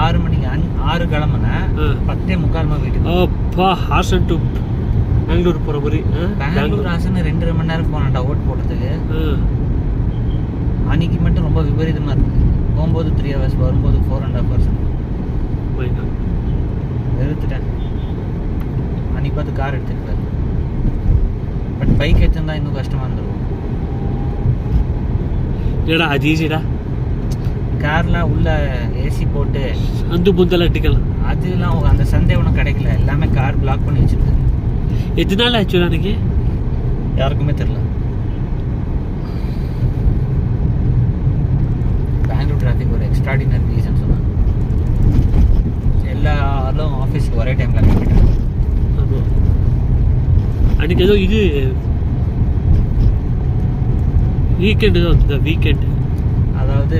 6 மணிக்கு 6 கிளம்புனேன் 10:45 வீட்டுக்கு. அப்பா ஹாசன் டு பெங்களூர் போகிற மாதிரி. பெங்களூர் ஹாசன் 2.5 மணி நேரம் போனேன்டா ஓட்டு போட்டதுக்கு. அன்னைக்கு மட்டும் ரொம்ப விபரீதமாக இருக்குது. போகும்போது 3 hours, வரும்போது 4.5 hours. வெறுத்துட்டேன். அன்னைக்கு பார்த்து கார் எடுத்துருப்பாரு. பட் பைக் எடுத்துருந்தா இன்னும் கஷ்டமாக இருந்துருக்கும். இல்லைடா அது ஈஸிடா. கார்லாம் உள்ள ஏசி போட்டு அந்த புந்தல் அடிக்கலாம். அதெல்லாம் அந்த சண்டே ஒன்றும் கிடைக்கல. எல்லாமே கார் பிளாக் பண்ணி வச்சிருக்கு. எத்தனால ஆச்சு அன்னைக்கு யாருக்குமே தெரியல. பெங்களூர் டிராஃபிக் ஒரு எக்ஸ்ட்ராடினரி ரீசன் சொன்னாங்க. எல்லாரும் ஆஃபீஸ்க்கு ஒரே டைமில் கிளம்பிட்டாங்க. ஆமாம் அன்றைக்கி ஏதோ இது வீக்கெண்டு தான் வந்து வீக்கெண்டு, அதாவது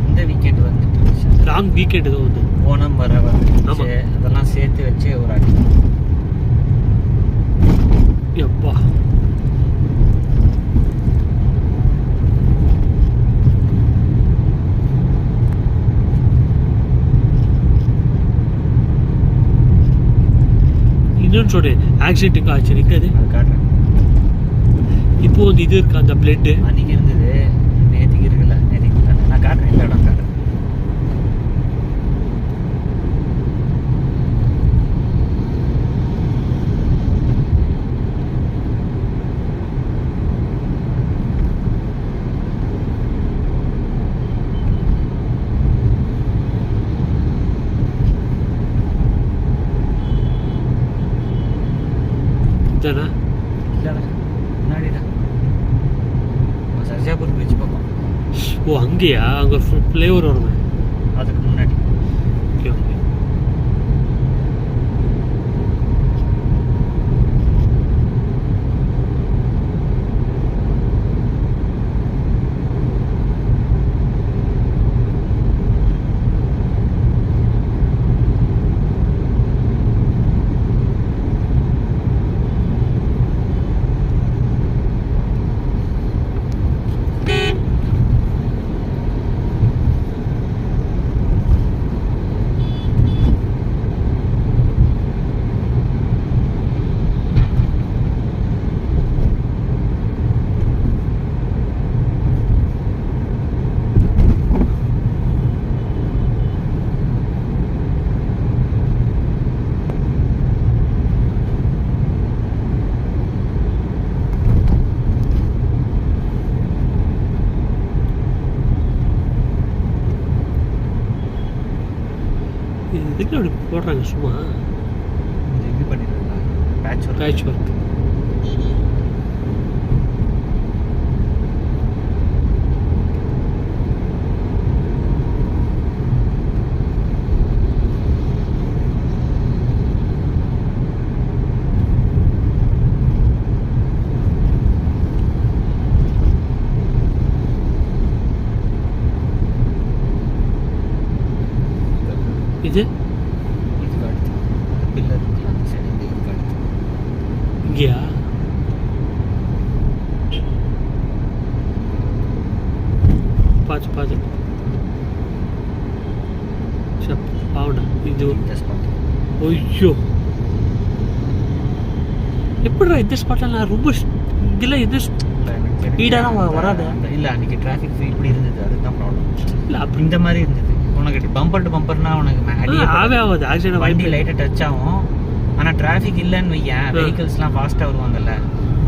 இந்த வீக்கெண்டு வந்துட்டு லாங் வீக்கெண்டு தான் வந்து ஓணம் வர வந்துச்சு. அதெல்லாம் சேர்த்து வச்சு ஒரு அடி. எப்பா இன்னொன்று சொல்கிறேன், ஆக்சிடென்ட்டுக்கு ஆச்சு நிற்காது. அது காட்டுறேன். இப்போ வந்து இது இருக்கு அந்த பிளட்டு அன்றைக்கி இருந்தது, நேற்றுக்கு இருக்குல்ல. நேற்றுக்கு நான் காட்டுறேன், இந்த இடம் காட்டுறேன். தானே இல்லைடா முன்னாடிடா சர்ஜாபூர் பீச் பக்கம். ஓ அங்கேயா? அங்கே ஃப்ளேவர் வருமே அதுக்கு முன்னாடி. Okay okay. இதுக்கு அப்படி போடுறாங்க சும்மா இது பண்ணிடுறாங்க பேட்ச் ஒர்க். இது இதுக்கு அடுத்து பில்லர் இருக்குல்ல அந்த சைடு, இதுக்கு அடுத்து இங்கேயா? பார்த்து பார்த்து பாவடா இது இந்த ஸ்பாட். ஐயோ எப்படிடா இந்த ஸ்பாட்டில் நான் ரொம்ப இதெல்லாம் எந்த ஸ்பீடாக வராது. இல்லை அன்றைக்கி டிராஃபிக் இப்படி இருந்தது, அதுதான் ப்ராப்ளம். இல்லை அப்படி இந்த மாதிரி இருந்தது. உனக்கு பம்பர் டு பம்பர்னா உனக்கு ஆவே ஆகாது. ஆக்சிடென்ட் வண்டி லைட்டாக டச் ஆகும். ஆனால் டிராஃபிக் இல்லைன்னு வையன், வெஹிக்கிள்ஸ்லாம் ஃபாஸ்ட்டாக வருவாங்கல்ல,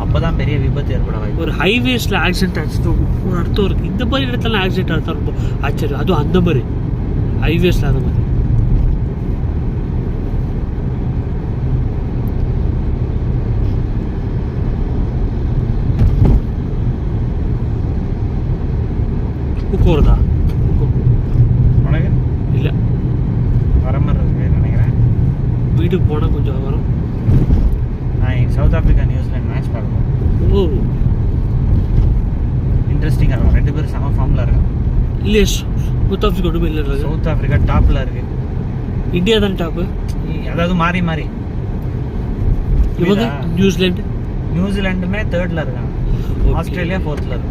அப்போ தான் பெரிய விபத்து ஏற்பட வாய்ப்பு. ஒரு ஹைவேஸில் ஆக்சிடென்ட் ஆச்சு ஒரு அர்த்தம் இருக்குது. இந்த மாதிரி இடத்துல ஆக்சிடென்ட் அர்த்தம் ரொம்ப ஆச்சரியம். அதுவும் அந்த மாதிரி ஹைவேஸில் அந்த மாதிரி. போகிறதா உனக்கு இல்லை வர மாதிரி இருக்கு நினைக்கிறேன். வீட்டுக்கு போனால் கொஞ்சம் வரும். நான் சவுத் ஆஃப்ரிக்கா நியூசிலாந்து மேட்ச் பார்க்கணும். ஓ இன்ட்ரெஸ்டிங்காக இருக்கும். 2 பேரும் செம ஃபார்மில் இருக்காங்க. இல்லையே சவுத் ஆஃப்ரிக்கா ஒன்றுமே இல்லை. சவுத் ஆஃப்ரிக்கா டாப்பில் இருக்குது. இந்தியா தான் டாப்பு. அதாவது மாறி மாறி இவங்க நியூசிலாண்டுமே 3rd இருக்காங்க. ஆஸ்திரேலியா 4th இருக்கு.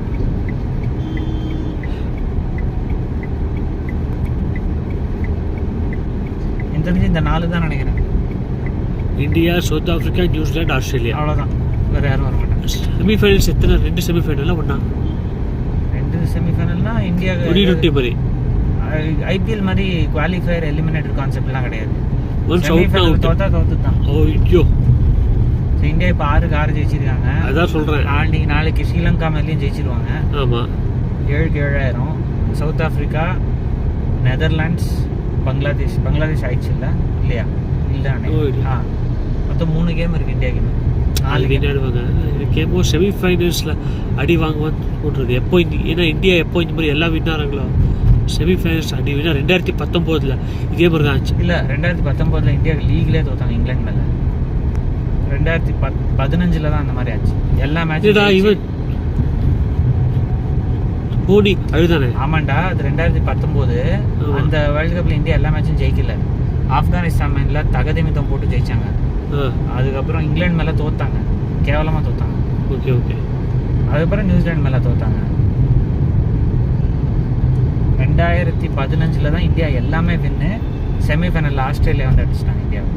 எனக்கு தெரிஞ்சு இந்த 4 தான் நினைக்கிறேன். India, south Africa, New Zealand, Australia. அவ்வளோதான், வேறு யாரும் வர மாட்டாங்க. செமிஃபைனல்ஸ் எத்தனை? 2 செமிஃபைனலில் ஒன்றா? 2 செமிஃபைனல்னா இந்தியா T20 மாதிரி ஐபிஎல் மாதிரி குவாலிஃபயர் எலிமினேட்டர் கான்செப்ட்லாம் கிடையாது. ஒன்ஸ் அவுட் செமிஃபைனல் தோத்தா தோத்து தான். ஐயோ, இந்தியா இப்போ 6-6 ஜெயிச்சிருக்காங்க. அதான் சொல்கிறேன். நாளைக்கு ஸ்ரீலங்கா மேலேயும் ஜெயிச்சிருவாங்க. ஆமாம், 7-7 சவுத் ஆஃப்ரிக்கா, நெதர்லாண்ட்ஸ், பங்களாதேஷ் ஆயிடுச்சு இல்லையா? இல்லை மொத்தம் 3 கேம் இருக்குது இந்தியா கேம். 4 கேம் விளையாடுவாங்க. கேமோ செமிஃபைனல்ஸில் அடி வாங்குவான்னு சொல்கிறது எப்போ ஏன்னா இந்தியா எப்போ இந்த மாதிரி எல்லாம் வின் ஆகிறாங்களோ செமிஃபைனல்ஸ் அடி வின்னா 2019 இதே மாதிரி தான் ஆச்சு. இல்லை 2019 இந்தியா லீக்லேயே தோத்தாங்க இங்கிலாந்து மேலே. 2015 தான் அந்த மாதிரி ஆச்சு. எல்லா மேட்சும் இவன் தோனி அதுதானே? ஆமாண்டா, அது 2019 அந்த வேர்ல்டு கப்பில் இந்தியா எல்லா மேட்சும் ஜெயிக்கல. ஆப்கானிஸ்தான் மேல தகதிமித்தம் போட்டு ஜெயிச்சாங்க. அதுக்கப்புறம் இங்கிலாந்து மேலே தோத்தாங்க, கேவலமாக தோத்தாங்க. Okay okay. அதுக்கப்புறம் நியூசிலாந்து மேலே தோத்தாங்க. 2015 தான் இந்தியா எல்லாமே வின்னு. செமிஃபைனலில் ஆஸ்திரேலியா வந்து அடிச்சிட்டாங்க இந்தியாவை.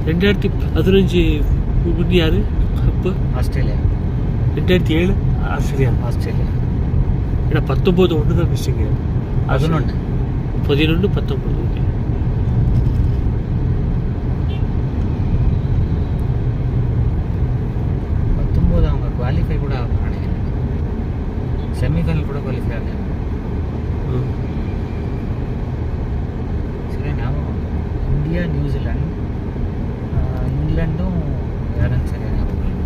ரெண்டாயிரத்தி 15 யாரு அப்போ? ஆஸ்திரேலியா. 2007 ஆஸ்திரேலியா. ஏன்னா 19 ஒன்று தான் மிஸ்ஸிங்க. 11 19 ஓகே. அவங்க குவாலிஃபை கூட ஆகணும் நினைக்கிறேன். செமிஃபைனல் கூட குவாலிஃபை ஆகல. சரி ஞாபகம். இந்தியா, நியூசிலாந்து, இங்கிலாண்டும் யாரும் சரியா ஞாபகம் இல்லை.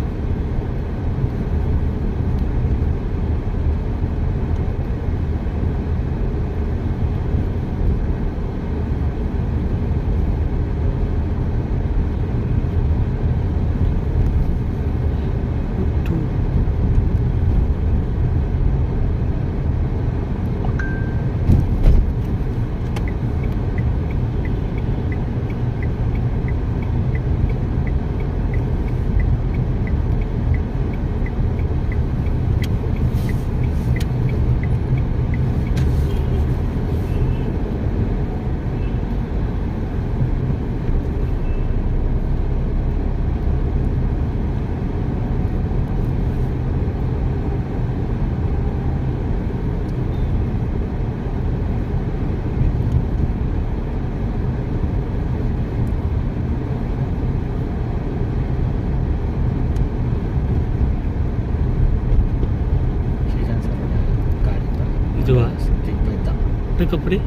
அப்படி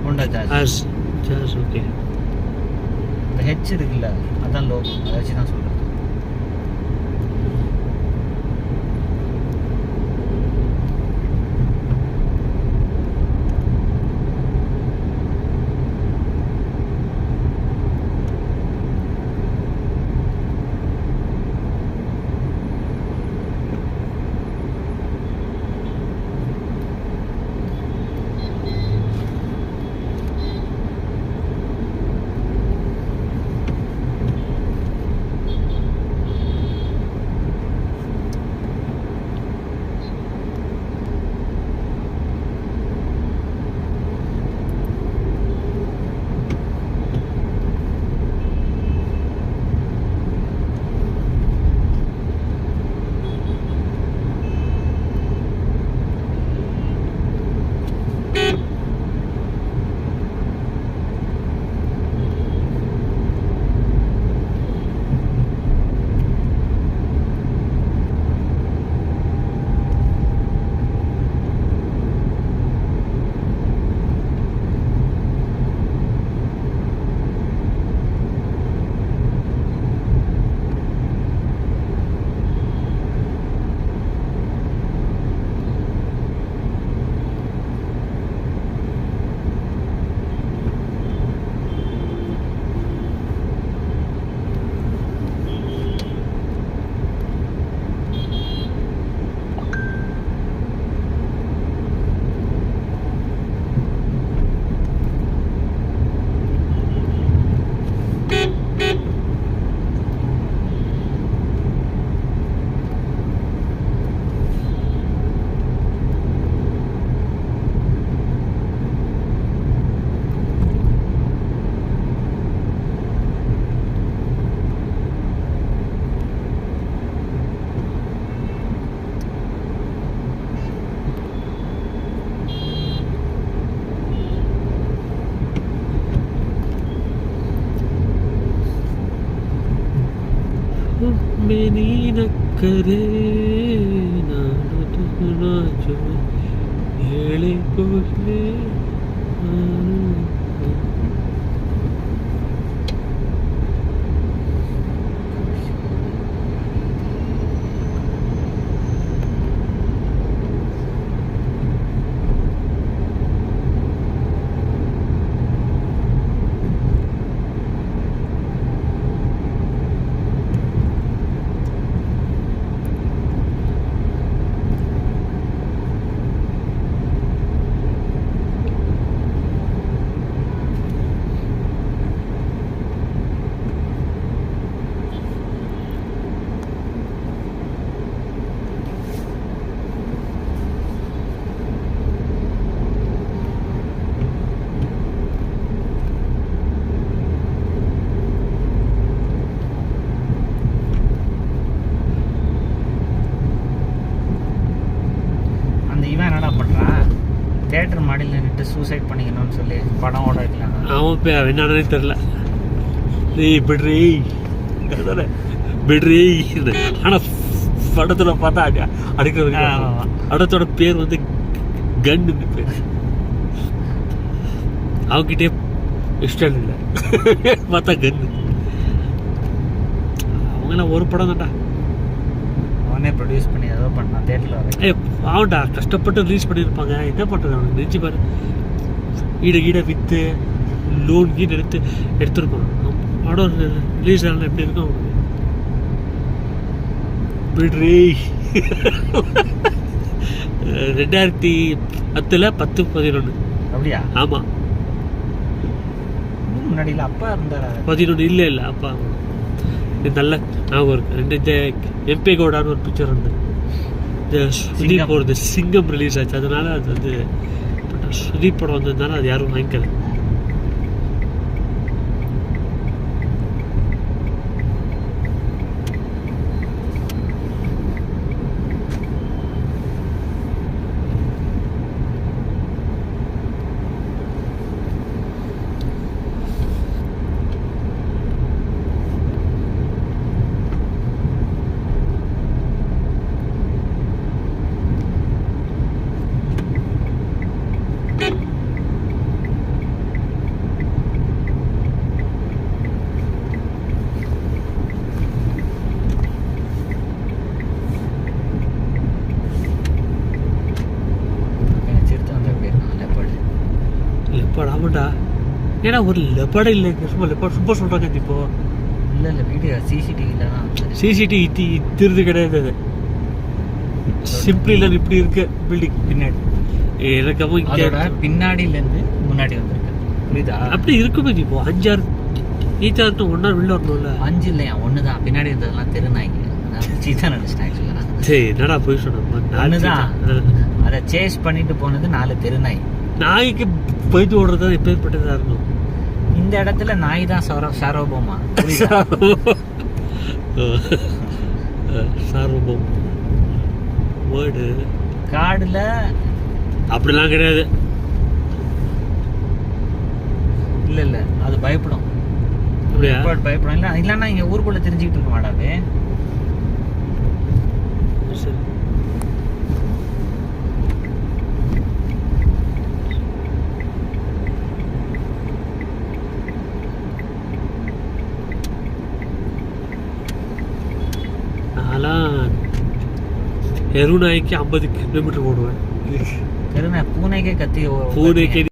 ஹோண்டா ஜாஸ். ஓகே. இந்த ஹெச் இருக்குல்ல, அதான் லோகோ, அதை வச்சு தான் சொல்கிறேன். ಮೇನಿ ನಕ್ಕರೆ ನಾನು ಹೇಳಿಕೊಳ್ಳೆ இவன் என்னடா பண்ணுறான், தேட்டர் மாடியில் நின்றுட்டு சூசைட் பண்ணிக்கணும்னு சொல்லி படம் ஓட வைக்கலாம். அவன் இப்போ என்னன்னே தெரில. டேய் பிட்ரி பிட்ரி. ஆனால் படத்தில் பார்த்தா அடிக்கிற படத்தோட பேர் வந்து கன்னு பேர். அவகிட்டே இஷ்டம் இல்லை பார்த்தா கன்னு. அவங்களாம் ஒரு படம் தான்டா அவனே ப்ரொடியூஸ் பண்ணி ஏதோ பண்ணான் தேட்டரில் வர. அவன்டா கஷ்டப்பட்டு ரிலீஸ் பண்ணியிருப்பாங்க. என்ன பண்ணுறது அவனுக்கு நினச்சி பாரு. ஈட விற்று லோன் கீடு எடுத்துருப்பான். படம் ரிலீஸ் ஆகலாம் எப்படி இருக்கும் அவனுக்கு. பிட்ரி 2010 10-11. அப்படியா? ஆமாம், முன்னாடியில் அப்பா இருந்தாரா? 11 இல்லை அப்பா. இது நல்ல ஞாபகம் இருக்கு. இந்த எம்பே கவுடான்னு ஒரு பிக்சர் இருந்தது. இந்த சுதீப் போகிறது சிங்கம் ரிலீஸ் ஆச்சு. அதனால அது வந்து சுதீப் படம் வந்ததுனால அது யாரும் வாங்கிக்கல. லெப்பர்ட் ஆமாண்டா. ஏன்னா ஒரு லெப்பர்டே இல்லை சும்மா லெப்பர்ட் சூப்பர் சொல்கிறாங்க. இப்போ இல்லை வீடியோ சிசிடிவியில் தான். சிசிடிவி திருது கிடையாது. அது சிம்பிளி இல்லை இப்படி இருக்கு பில்டிங் பின்னாடி. எனக்கு பின்னாடியிலேருந்து முன்னாடி வந்துருக்கு. புரியுதா? அப்படி இருக்குமே. இப்போ 5-6 நீச்சார்ட்டு ஒன்றா வெளில வரணும்ல. 5 இல்லையா, 1 தான். பின்னாடி இருந்ததெல்லாம் தெருநாய்ங்க. சீதா நினச்சிட்டேன் ஆக்சுவலாக. சரி என்னடா போய் சொன்னேன். 1 தான். அதை சேஸ் பண்ணிட்டு போனது 4 தெருநாய். நாய்க்கு போயிட்டு ஓடுறது தான் எப்பேற்பட்டதாக இருக்கும். இந்த இடத்துல நாய் தான் சார்வபௌமா. சார்வபௌம் வேர்டு காடுல அப்படிலாம் கிடையாது. இல்லை அது பயப்படும். பயப்படும். இல்லை இல்லைன்னா இங்கே ஊருக்குள்ளே தெரிஞ்சுக்கிட்டு இருக்க மாட்டாவே. சரி தெருநாய்க்கு 50 கிலோமீட்டர் ஓடுவேன். பூனைக்கே கத்தி பூனைக்கு